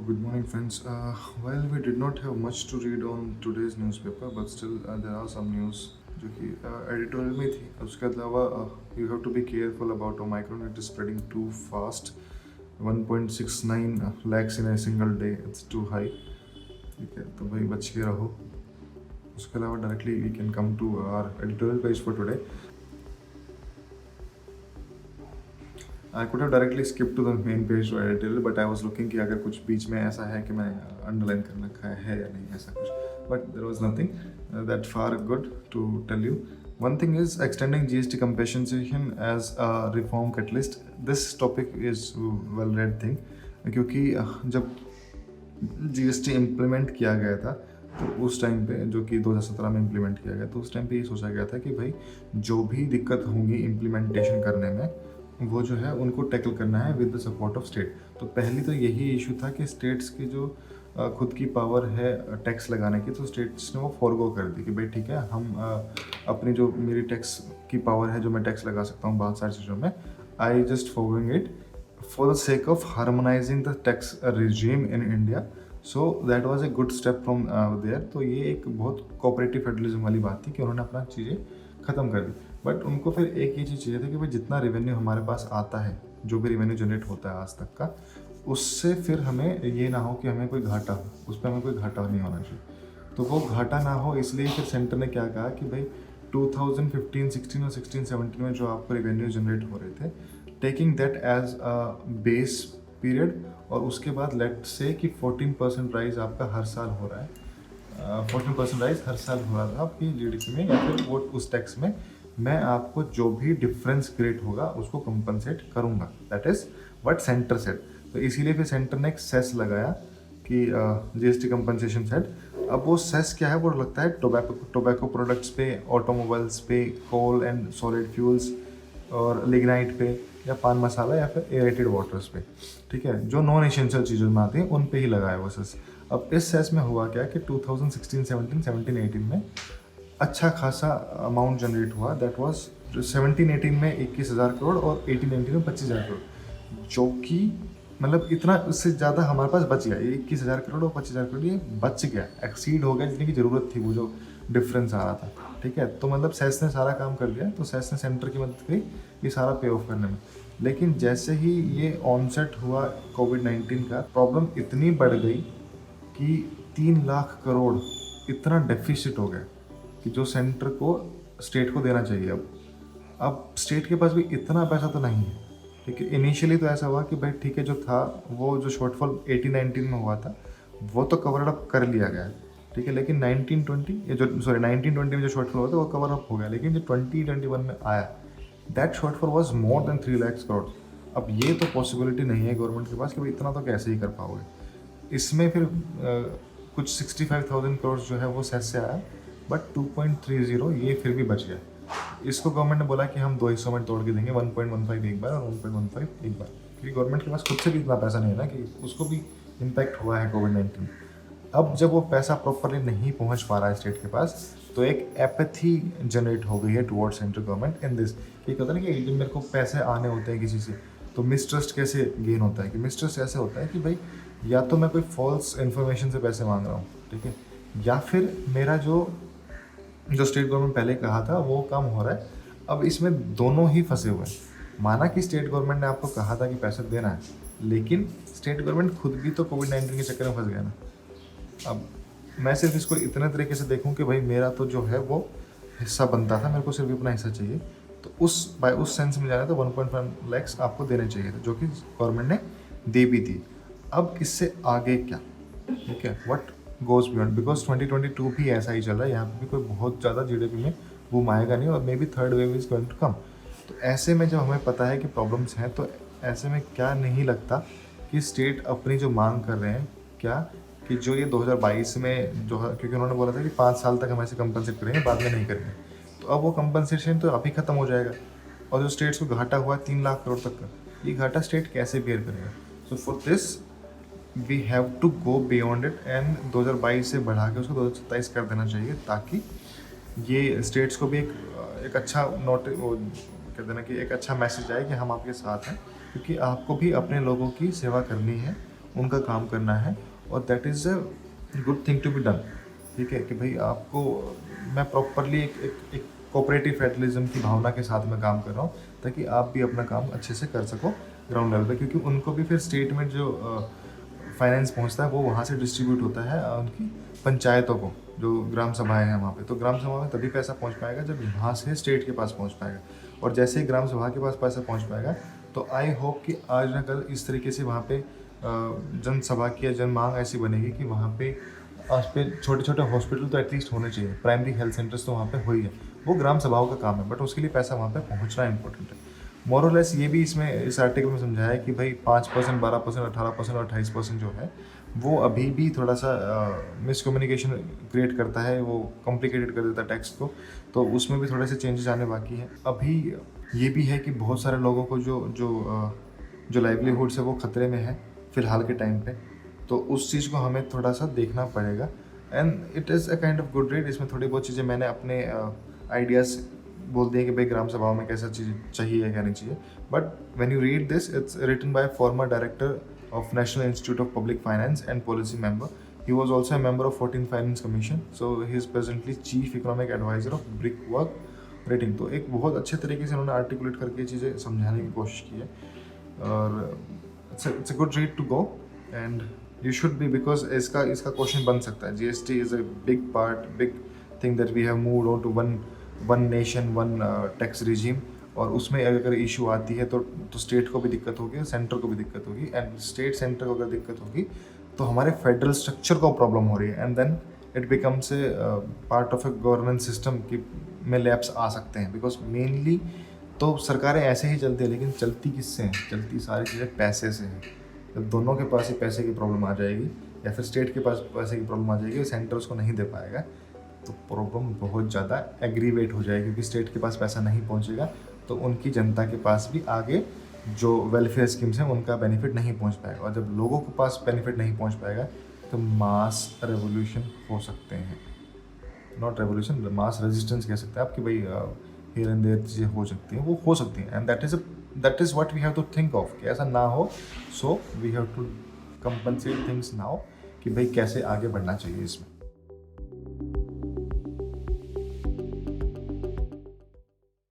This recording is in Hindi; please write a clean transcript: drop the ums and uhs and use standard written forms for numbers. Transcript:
Good morning, friends. Well, we did not have much to read on today's newspaper, but still there are some news जो कि एडिटोरियल में थी. उसके अलावा you have to be careful about Omicron. It is spreading too fast. 1.69 lakhs in a single day. It's too high. ठीक है, तो भाई बच के रहो. उसके अलावा directly we can come to our editorial page for today. I could have directly skip to the main page to editorial, but I was looking कि अगर कुछ बीच में ऐसा है कि मैं अंडरलाइन कर रखा है या नहीं ऐसा कुछ, but there was nothing that far good to tell you. One thing is extending GST compensation as a reform catalyst. This topic is well read thing क्योंकि जब GST इम्प्लीमेंट किया गया था तो उस टाइम पे, जो कि 2017 में इम्प्लीमेंट किया गया, तो उस टाइम पे ये सोचा गया था कि भाई जो भी दिक्कत होंगी इम्प्लीमेंटेशन करने में वो जो है उनको टैकल करना है with the support of state. तो पहली तो यही इशू था कि स्टेट्स की जो खुद की पावर है टैक्स लगाने की, तो स्टेट्स ने वो फॉरगो कर दी कि भाई ठीक है, हम अपनी जो मेरी टैक्स की पावर है, जो मैं टैक्स लगा सकता हूँ बहुत सारी चीज़ों में, I just forgoing it for the sake of harmonising the tax regime in India. So that was a good step from there. तो ये एक बहुत कोऑपरेटिव फेडरलिज्म वाली बात थी कि उन्होंने अपना चीज़ें ख़त्म कर दी. बट उनको फिर एक ही चीज़ चाहिए थी कि भाई जितना रेवेन्यू हमारे पास आता है, जो भी रेवेन्यू जनरेट होता है आज तक का, उससे फिर हमें ये ना हो कि हमें कोई घाटा हो, उस पर हमें कोई घाटा नहीं होना चाहिए. तो वो घाटा ना हो, इसलिए फिर सेंटर ने क्या कहा कि भाई 2015-16 और 16-17 में जो आपको रेवेन्यू जनरेट हो रहे थे, taking that as a base period, और उसके बाद लेट से कि 14% राइज आपका हर साल हो रहा है. 14% राइज हर साल हो रहा था आपकी जीडीपी में, या फिर वो उस टैक्स में मैं आपको जो भी डिफरेंस क्रिएट होगा उसको कंपनसेट करूंगा. That is what centre said. तो इसीलिए फिर सेंटर ने एक सेस लगाया कि जीएसटी कंपनसेशन सेट. अब वो सेस क्या है, वो लगता है टोबैको प्रोडक्ट्स पे, ऑटोमोबाइल्स पे, कोल एंड सॉलिड फ्यूल्स और लिग्नाइट पे, या पान मसाला, या फिर एरेटेड वाटर्स पे. ठीक है, जो नॉन एसेंशियल चीज़ों में आती हैं उन पे ही लगाया वो सेस. अब इस सेस में हुआ क्या कि 2016-17, 17-18 में अच्छा खासा अमाउंट जनरेट हुआ. दैट वाज 17-18 में 21,000 करोड़ और 18-19 में 25,000 करोड़, जो कि मतलब इतना, उससे ज़्यादा हमारे पास बच गया. ये 21,000 करोड़ और 25,000 करोड़ ये बच गया, एक्सीड हो गया जितनी की ज़रूरत थी, वो जो डिफरेंस आ रहा था. ठीक है, तो मतलब सेस ने सारा काम कर दिया. तो सेस ने सेंटर की मदद करी ये सारा पे ऑफ करने में. लेकिन जैसे ही ये ऑनसेट हुआ कोविड-19 का, प्रॉब्लम इतनी बढ़ गई कि 3 लाख करोड़ इतना डेफिसिट हो गया कि जो सेंटर को स्टेट को देना चाहिए. अब स्टेट के पास भी इतना पैसा तो नहीं है. ठीक है, इनिशियली तो ऐसा हुआ कि भाई ठीक है, जो था वो जो शॉर्टफॉल 18-19 में हुआ था वो तो कवर अप कर लिया गया. ठीक है, लेकिन 1920 में जो शॉर्टफॉल हुआ था वो कवर अप हो गया. लेकिन जो 2021 में आया, that shortfall was more than 3 lakh crore. अब ये तो पॉसिबिलिटी नहीं है गवर्नमेंट के पास कि भाई इतना तो कैसे ही कर पाओगे. इसमें फिर कुछ 65,000 करोड़ जो है वो सेस से आया, बट 2.30 ये फिर भी बच गया. इसको गवर्नमेंट ने बोला कि हम 2 हिस्सों में तोड़ के देंगे, 1.15 एक बार और 1.15 एक बार, क्योंकि गवर्नमेंट के पास खुद से भी इतना पैसा नहीं है ना, कि उसको भी इम्पैक्ट हुआ है कोविड-19. अब जब वो पैसा प्रॉपरली नहीं पहुंच पा रहा है स्टेट के पास, तो एक एपैथी जनरेट हो गई है toward central government in this. ये कहता है ना कि जब मेरे को पैसे आने होते हैं किसी से, तो मिसट्रस्ट कैसे गेन होता है, कि मिसट्रस्ट ऐसे होता है कि भाई या तो मैं कोई फॉल्स इन्फॉर्मेशन से पैसे मांग रहा हूँ, ठीक है, या फिर मेरा जो स्टेट गवर्नमेंट पहले कहा था वो काम हो रहा है. अब इसमें दोनों ही फंसे हुए हैं. माना कि स्टेट गवर्नमेंट ने आपको कहा था कि पैसे देना है, लेकिन स्टेट गवर्नमेंट खुद भी तो कोविड-19 के चक्कर में फंस गया ना. अब मैं सिर्फ इसको इतने तरीके से देखूं कि भाई मेरा तो जो है वो हिस्सा बनता था, मेरे को सिर्फ अपना हिस्सा चाहिए, तो उस सेंस में जाना तो 1.1 लाख आपको देने चाहिए थे, जो कि गवर्नमेंट ने दे भी दी. अब इससे आगे क्या, ठीक है, व्हाट गोज बियॉन्ड, बिकॉज 2022 भी ऐसा ही चल रहा है. यहाँ पे भी कोई बहुत ज़्यादा जीडीपी में बूम आएगा नहीं, और maybe third wave is going to come. तो ऐसे में जब हमें पता है कि प्रॉब्लम्स हैं, तो ऐसे में क्या नहीं लगता कि स्टेट अपनी जो मांग कर रहे हैं, क्या कि जो ये 2022 में जो है, क्योंकि उन्होंने बोला था कि 5 साल तक हम ऐसे कंपनसेट करेंगे, बाद में नहीं करेंगे, तो अब वो कंपनसेशन तो अभी ख़त्म हो जाएगा. और जो स्टेट्स को घाटा हुआ 3 लाख करोड़ तक का, ये घाटा स्टेट कैसे बेयर करेगा. So for this we have to go beyond it, and 2022 से बढ़ा के उसको 2027 कर देना चाहिए, ताकि ये स्टेट्स को भी एक अच्छा वो कहते हैं ना कि एक अच्छा मैसेज आए कि हम आपके साथ हैं, क्योंकि आपको भी अपने लोगों की सेवा करनी है, उनका काम करना है, और that is a good thing to be done. ठीक है कि भाई आपको, मैं प्रॉपरली एक कोऑपरेटिव फेडरलिज्म की भावना के साथ में काम कर रहा हूँ, ताकि आप भी अपना काम अच्छे से कर सको ग्राउंड लेवल पे, क्योंकि उनको भी फिर स्टेट में जो फाइनेंस पहुंचता है वो वहाँ से डिस्ट्रीब्यूट होता है उनकी पंचायतों को, जो ग्राम सभाएं हैं वहाँ पे। तो ग्राम सभा में तभी पैसा पहुँच पाएगा जब यहाँ से स्टेट के पास पहुँच पाएगा, और जैसे ही ग्राम सभा के पास पैसा पहुँच पाएगा तो आई होप कि आज ना कल इस तरीके से वहाँ पे जनसभा की या जन मांग ऐसी बनेगी कि वहाँ पे आज पे छोटे छोटे हॉस्पिटल तो एटलीस्ट होने चाहिए, प्राइमरी हेल्थ सेंटर्स तो वहाँ पे हो ही है, वो ग्राम सभाओं का काम है, बट उसके लिए पैसा वहाँ पे पहुँचना इंपॉर्टेंट है। मोरलेस ये भी इसमें इस आर्टिकल में समझाया है कि भाई 5%, 12%, 18% और 28% जो है वो अभी भी थोड़ा सा मिसकम्युनिकेशन क्रिएट करता है, वो कॉम्प्लिकेटेड कर देता है टेक्स्ट को, तो उसमें भी थोड़े से चेंजेस आने बाकी हैं। अभी ये भी है कि बहुत सारे लोगों को जो लाइवलीहुड्स है वो खतरे में है फ़िलहाल के टाइम पे, तो उस चीज़ को हमें थोड़ा सा देखना पड़ेगा। And it is a kind of good read. इसमें थोड़ी बहुत चीज़ें मैंने अपने आइडियाज़ बोल दिए कि भाई ग्राम सभाओं में कैसा चीज़ चाहिए या क्या नहीं चाहिए, but when you read this, it's written by former director of National Institute of Public Finance and policy member. He was also a member of 14th Finance Commission. So he is presently Chief Economic Advisor of Brickwork Rating. तो एक बहुत अच्छे तरीके से उन्होंने आर्टिकुलेट करके चीज़ें समझाने की कोशिश की है, और it's a good read to go and you should be, because इसका क्वेश्चन बन सकता है। GST is a big part, big thing that we have moved on to one nation, one tax regime, और उसमें अगर इशू आती है तो स्टेट को भी दिक्कत होगी, सेंटर को भी दिक्कत होगी, एंड स्टेट सेंटर को अगर दिक्कत होगी तो हमारे फेडरल स्ट्रक्चर को प्रॉब्लम हो रही है, and then it becomes a part of a governance system की में लैप्स आ सकते हैं। बिकॉज मेनली तो सरकारें ऐसे ही चलती है, लेकिन चलती किससे हैं? चलती सारी चीज़ें पैसे से हैं। जब दोनों के पास ही पैसे की प्रॉब्लम आ जाएगी, या फिर स्टेट के पास पैसे की प्रॉब्लम आ जाएगी, सेंटर उसको नहीं दे पाएगा, तो प्रॉब्लम बहुत ज़्यादा एग्रीवेट हो जाएगी, क्योंकि स्टेट के पास पैसा नहीं पहुँचेगा तो उनकी जनता के पास भी आगे जो वेलफेयर स्कीम्स हैं उनका बेनिफिट नहीं पहुंच पाएगा, और जब लोगों के पास बेनिफिट नहीं पहुंच पाएगा तो मास रेवोल्यूशन हो सकते हैं, नॉट रेवोल्यूशन, मास रेजिस्टेंस कह सकते हैं आप, कि भाई हियर एंड देयर चीज़ें हो सकती हैं, वो हो सकती हैं, and that is what we have to think of कि ऐसा ना हो। So we have to compensate things now कि भाई कैसे आगे बढ़ना चाहिए इसमें।